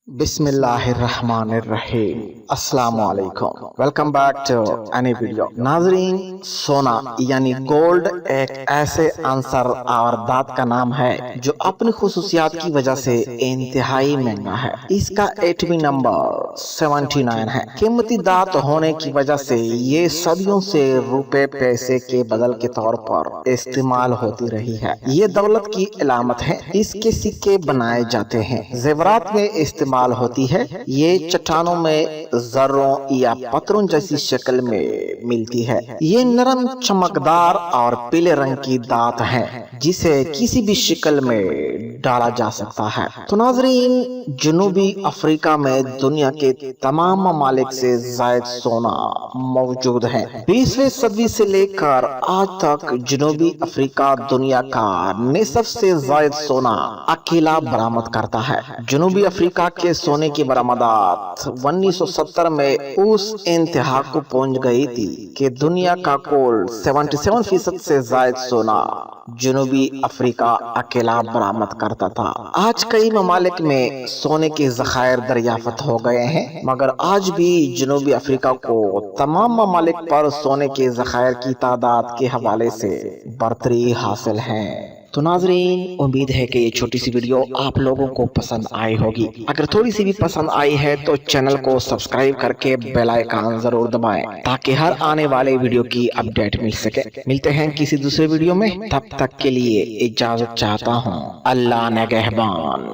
بسم اللہ الرحمن الرحیم۔ السلام علیکم، welcome back to any video. ناظرین، سونا یعنی گولڈ ایک ایسے عنصر اور دھات کا نام ہے جو اپنی خصوصیات کی وجہ سے انتہائی مہنگا ہے۔ اس کا ایٹمی نمبر 79 ہے۔ قیمتی دھات ہونے کی وجہ سے یہ صدیوں سے روپے پیسے کے بدل کے طور پر استعمال ہوتی رہی ہے۔ یہ دولت کی علامت ہے۔ اس کے سکے بنائے جاتے ہیں، زیورات میں استعمال ہوتی ہے۔ یہ چٹانوں میں زروں یا پتھروں جیسی شکل میں ملتی ہے۔ یہ نرم، چمکدار اور پیلے رنگ کی دھات ہے جسے کسی بھی شکل میں ڈالا جا سکتا ہے۔ تو ناظرین، جنوبی افریقہ میں دنیا کے تمام ممالک سے زائد سونا موجود ہے۔ 20ویں صدی سے لے کر آج تک جنوبی افریقہ دنیا کا نصف سے زائد سونا اکیلا برآمد کرتا ہے۔ جنوبی افریقہ کے سونے کی برآمدات 1970 میں اس انتہا کو پہنچ گئی تھی کہ دنیا کا کل 77% سے زائد سونا جنوبی افریقہ اکیلا برآمد کرتا تھا۔ آج کئی ممالک میں سونے کے ذخائر دریافت ہو گئے ہیں، مگر آج بھی جنوبی افریقہ کو تمام ممالک پر سونے کے ذخائر کی تعداد کے حوالے سے برتری حاصل ہے۔ تو ناظرین، امید ہے کہ یہ چھوٹی سی ویڈیو آپ لوگوں کو پسند آئی ہوگی۔ اگر تھوڑی سی بھی پسند آئی ہے تو چینل کو سبسکرائب کر کے بیل آئیکن ضرور دبائیں تاکہ ہر آنے والے ویڈیو کی اپڈیٹ مل سکے۔ ملتے ہیں کسی دوسرے ویڈیو میں، تب تک کے لیے اجازت چاہتا ہوں۔ اللہ نگہبان۔